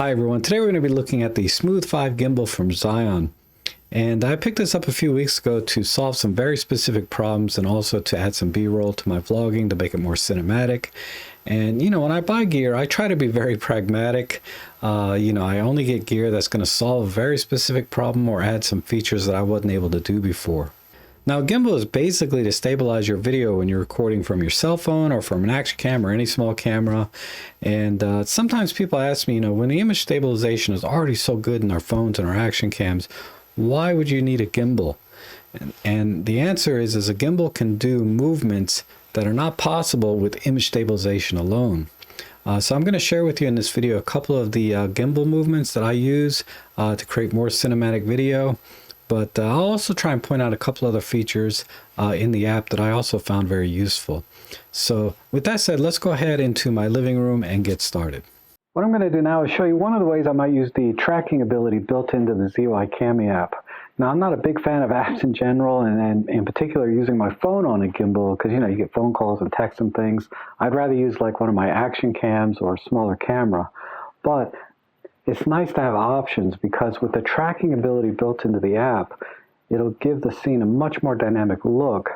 Hi everyone, today we're going to be looking at the Smooth 5 gimbal from Zhiyun. And I picked this up a few weeks ago to solve some very specific problems and also to add some B-roll to my vlogging to make it more cinematic. And when I buy gear, I try to be very pragmatic. I only get gear that's going to solve a very specific problem or add some features that I wasn't able to do before. Now, a gimbal is basically to stabilize your video when you're recording from your cell phone or from an action cam or any small camera. And sometimes people ask me, when the image stabilization is already so good in our phones and our action cams, why would you need a gimbal? And the answer is a gimbal can do movements that are not possible with image stabilization alone. So I'm going to share with you in this video a couple of the gimbal movements that I use to create more cinematic video. But I'll also try and point out a couple other features in the app that I also found very useful. So with that said, let's go ahead into my living room and get started. What I'm going to do now is show you one of the ways I might use the tracking ability built into the ZY Cami app. Now, I'm not a big fan of apps in general, and in particular using my phone on a gimbal, because you get phone calls and texts and things. I'd rather use like one of my action cams or a smaller camera. But it's nice to have options, because with the tracking ability built into the app, it'll give the scene a much more dynamic look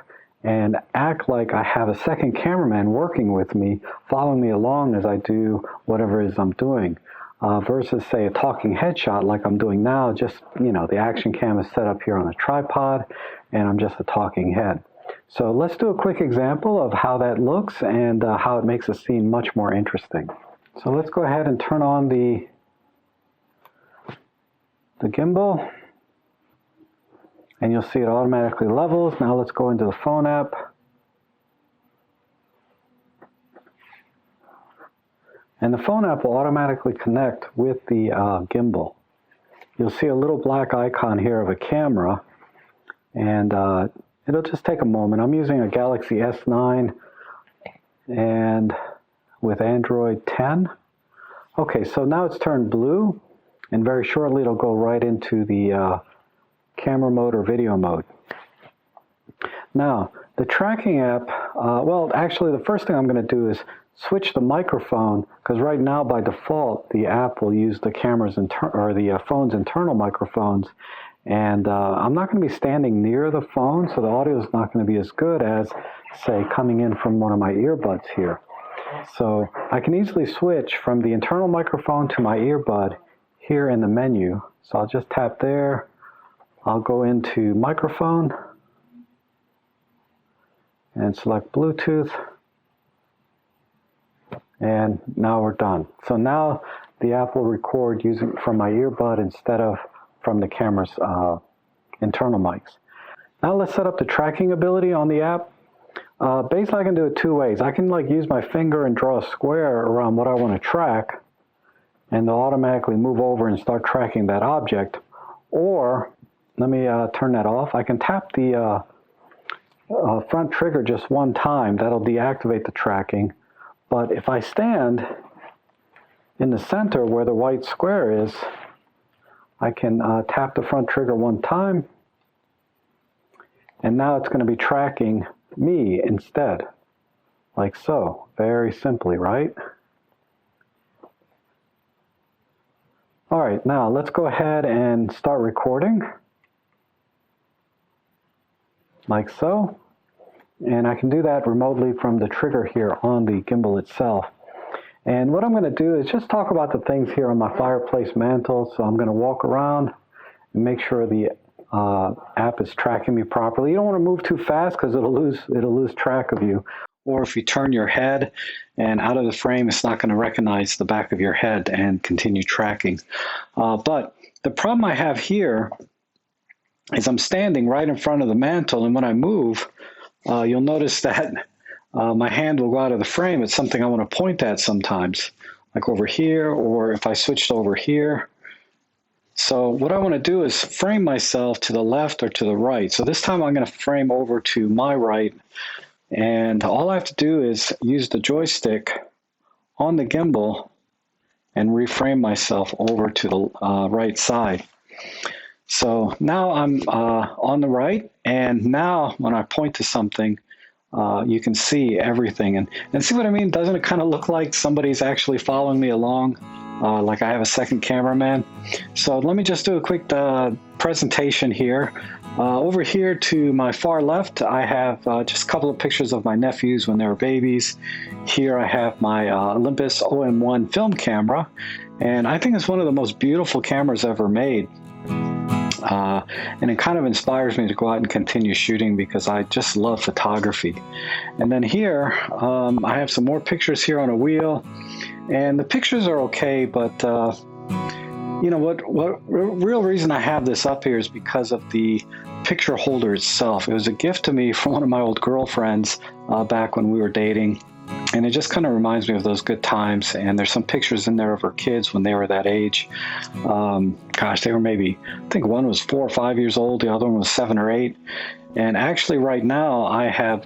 and act like I have a second cameraman working with me, following me along as I do whatever it is I'm doing. Versus, say, a talking headshot like I'm doing now, just, the action cam is set up here on a tripod and I'm just a talking head. So let's do a quick example of how that looks and how it makes the scene much more interesting. So let's go ahead and turn on the gimbal, and you'll see it automatically levels. Now let's go into the phone app, and the phone app will automatically connect with the gimbal. You'll see a little black icon here of a camera, and it'll just take a moment. I'm using a Galaxy S9 and with Android 10. Okay, so now it's turned blue, and very shortly it'll go right into the camera mode or video mode. Now, the tracking app, well, actually the first thing I'm going to do is switch the microphone, because right now by default the app will use the the phone's internal microphones, and I'm not going to be standing near the phone, so the audio is not going to be as good as, say, coming in from one of my earbuds here. So I can easily switch from the internal microphone to my earbud here in the menu. So I'll just tap there, I'll go into microphone and select Bluetooth, and now we're done. So now the app will record using from my earbud instead of from the camera's internal mics. Now let's set up the tracking ability on the app. Basically I can do it two ways. I can use my finger and draw a square around what I want to track, and they'll automatically move over and start tracking that object. Or, let me turn that off. I can tap the front trigger just one time. That'll deactivate the tracking. But if I stand in the center where the white square is, I can tap the front trigger one time, and now it's going to be tracking me instead, like so. Very simply, right? All right, now let's go ahead and start recording, like so. And I can do that remotely from the trigger here on the gimbal itself. And what I'm going to do is just talk about the things here on my fireplace mantle. So I'm going to walk around and make sure the app is tracking me properly. You don't want to move too fast, because it'll lose track of you. Or if you turn your head and out of the frame, it's not going to recognize the back of your head and continue tracking. But the problem I have here is I'm standing right in front of the mantle, and when I move, you'll notice that my hand will go out of the frame. It's something I want to point at sometimes, like over here, or if I switched over here. So what I want to do is frame myself to the left or to the right. So this time I'm going to frame over to my right. And all I have to do is use the joystick on the gimbal and reframe myself over to the right side. So now I'm on the right, and now when I point to something, you can see everything. And see what I mean? Doesn't it kind of look like somebody's actually following me along? like I have a second cameraman. So let me just do a quick presentation here. Over here to my far left, I have just a couple of pictures of my nephews when they were babies. Here I have my Olympus OM1 film camera, and I think it's one of the most beautiful cameras ever made. And it kind of inspires me to go out and continue shooting because I just love photography. And then here, I have some more pictures here on a wheel, and the pictures are okay, but you know what real reason I have this up here is because of the picture holder itself. It was a gift to me from one of my old girlfriends back when we were dating. And it just kind of reminds me of those good times. And there's some pictures in there of her kids when they were that age. Gosh, they were maybe, I think one was 4 or 5 years old. The other one was 7 or 8. And actually right now I have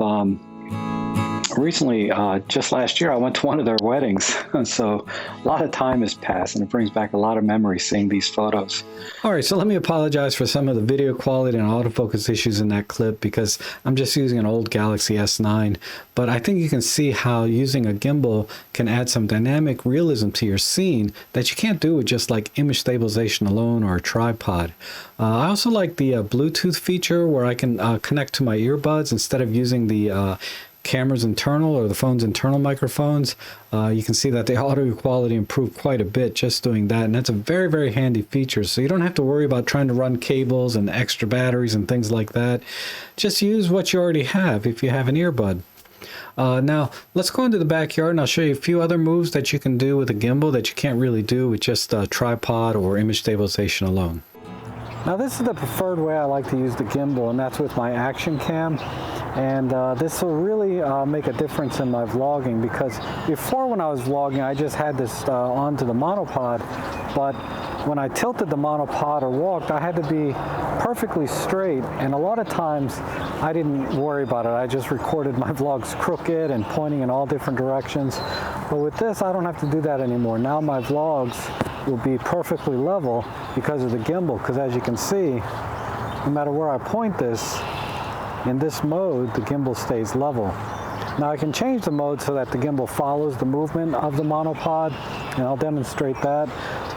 recently, just last year, I went to one of their weddings. So a lot of time has passed, and it brings back a lot of memories seeing these photos. All right, so let me apologize for some of the video quality and autofocus issues in that clip because I'm just using an old Galaxy S9. But I think you can see how using a gimbal can add some dynamic realism to your scene that you can't do with just like image stabilization alone or a tripod. I also like the Bluetooth feature where I can connect to my earbuds instead of using the camera's internal or the phone's internal microphones. You can see that the audio quality improved quite a bit just doing that, and that's a very, very handy feature. So you don't have to worry about trying to run cables and extra batteries and things like that. Just use what you already have if you have an earbud. Now let's go into the backyard and I'll show you a few other moves that you can do with a gimbal that you can't really do with just a tripod or image stabilization alone. Now this is the preferred way I like to use the gimbal, and that's with my action cam. And this will really make a difference in my vlogging, because before when I was vlogging I just had this onto the monopod, but when I tilted the monopod or walked I had to be perfectly straight, and a lot of times I didn't worry about it. I just recorded my vlogs crooked and pointing in all different directions. But with this I don't have to do that anymore. Now my vlogs will be perfectly level because of the gimbal, because as you can see, no matter where I point this, in this mode the gimbal stays level. Now I can change the mode so that the gimbal follows the movement of the monopod, and I'll demonstrate that.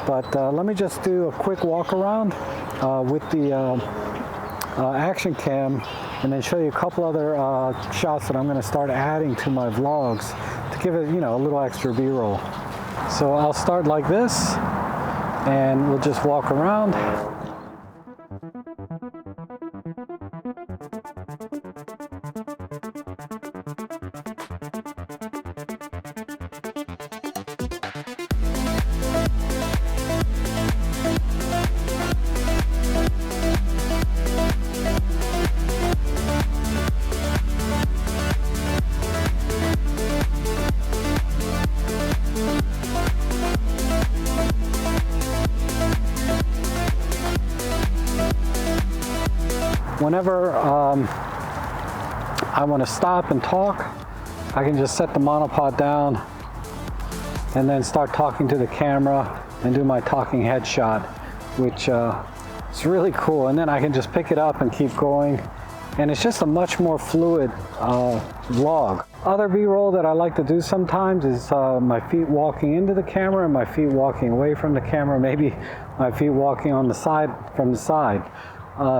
But let me just do a quick walk around with the action cam, and then show you a couple other shots that I'm going to start adding to my vlogs to give it, you know, a little extra B-roll. So I'll start like this, and we'll just walk around. Whenever I want to stop and talk, I can just set the monopod down and then start talking to the camera and do my talking head shot, which is really cool. And then I can just pick it up and keep going, and it's just a much more fluid vlog. Other B-roll that I like to do sometimes is my feet walking into the camera and my feet walking away from the camera, maybe my feet walking on the side from the side.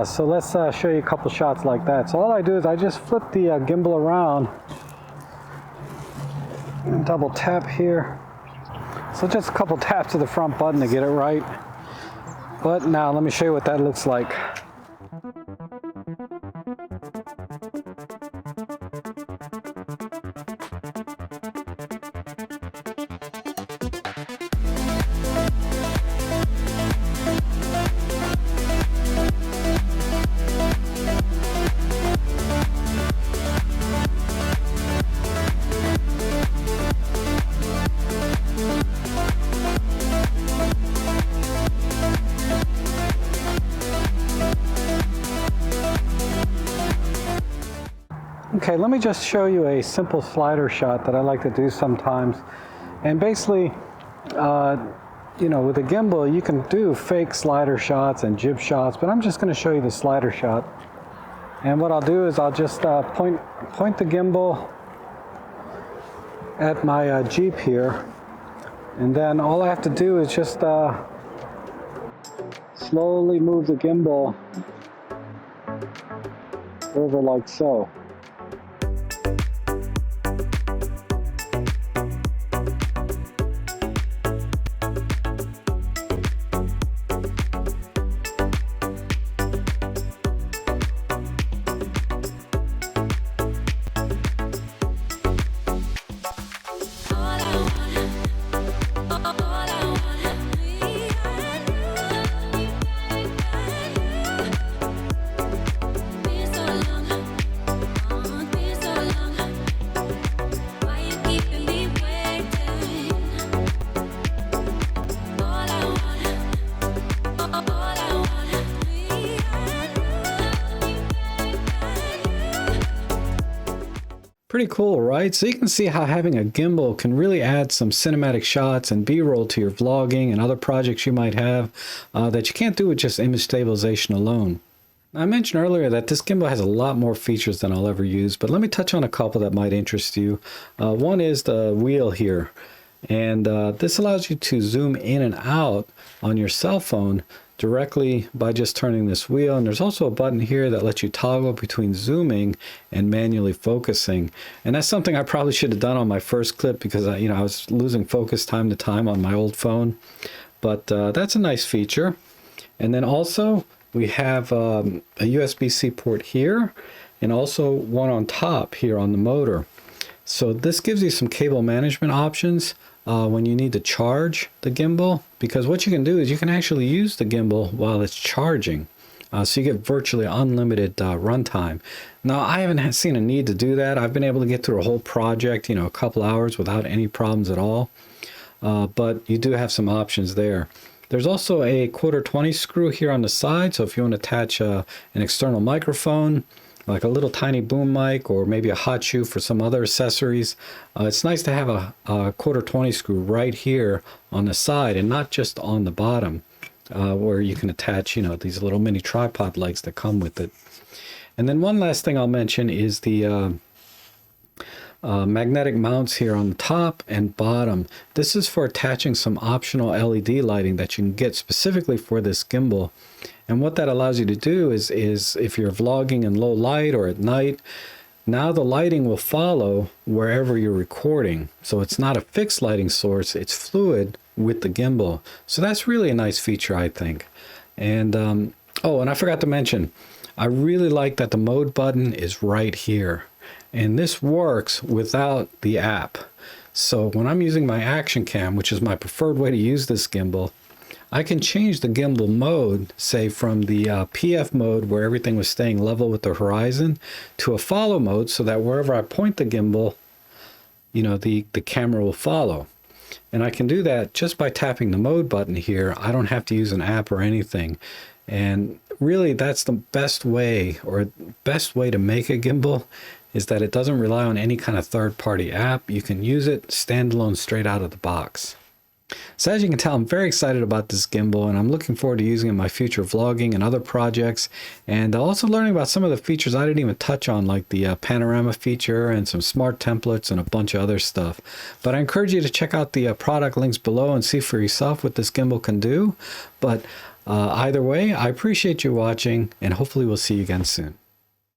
So let's show you a couple shots like that. So all I do is I just flip the gimbal around and double tap here. So just a couple taps of the front button to get it right. But now let me show you what that looks like. Okay, let me just show you a simple slider shot that I like to do sometimes. And basically, you know, with a gimbal, you can do fake slider shots and jib shots, but I'm just going to show you the slider shot. And what I'll do is I'll just point the gimbal at my Jeep here, And then all I have to do is just slowly move the gimbal over like so. Pretty cool, right? So you can see how having a gimbal can really add some cinematic shots and B-roll to your vlogging and other projects you might have that you can't do with just image stabilization alone. I mentioned earlier that this gimbal has a lot more features than I'll ever use, but let me touch on a couple that might interest you. One is the wheel here, and this allows you to zoom in and out on your cell phone directly by just turning this wheel. And there's also a button here that lets you toggle between zooming and manually focusing. And that's something I probably should have done on my first clip because I was losing focus time to time on my old phone. But that's a nice feature. And then also we have a USB-C port here and also one on top here on the motor. So this gives you some cable management options when you need to charge the gimbal, because what you can do is you can actually use the gimbal while it's charging. So you get virtually unlimited runtime. Now, I haven't seen a need to do that. I've been able to get through a whole project, a couple hours without any problems at all. But you do have some options there. There's also a 1/4 screw here on the side. So if you want to attach an external microphone, like a little tiny boom mic or maybe a hot shoe for some other accessories, it's nice to have a 1/4 screw right here on the side and not just on the bottom where you can attach, these little mini tripod legs that come with it. And then one last thing I'll mention is the magnetic mounts here on the top and bottom. This is for attaching some optional LED lighting that you can get specifically for this gimbal. And what that allows you to do is if you're vlogging in low light or at night, now the lighting will follow wherever you're recording. So it's not a fixed lighting source, it's fluid with the gimbal. So that's really a nice feature, I think. And oh, and I forgot to mention, I really like that the mode button is right here. And this works without the app. So when I'm using my action cam, which is my preferred way to use this gimbal, I can change the gimbal mode, say from the PF mode where everything was staying level with the horizon to a follow mode so that wherever I point the gimbal, the camera will follow. And I can do that just by tapping the mode button here. I don't have to use an app or anything. And really that's the best way to make a gimbal is that it doesn't rely on any kind of third-party app. You can use it standalone straight out of the box. So as you can tell, I'm very excited about this gimbal and I'm looking forward to using it in my future vlogging and other projects, and also learning about some of the features I didn't even touch on, like the panorama feature and some smart templates and a bunch of other stuff. But I encourage you to check out the product links below and see for yourself what this gimbal can do. But either way, I appreciate you watching and hopefully we'll see you again soon.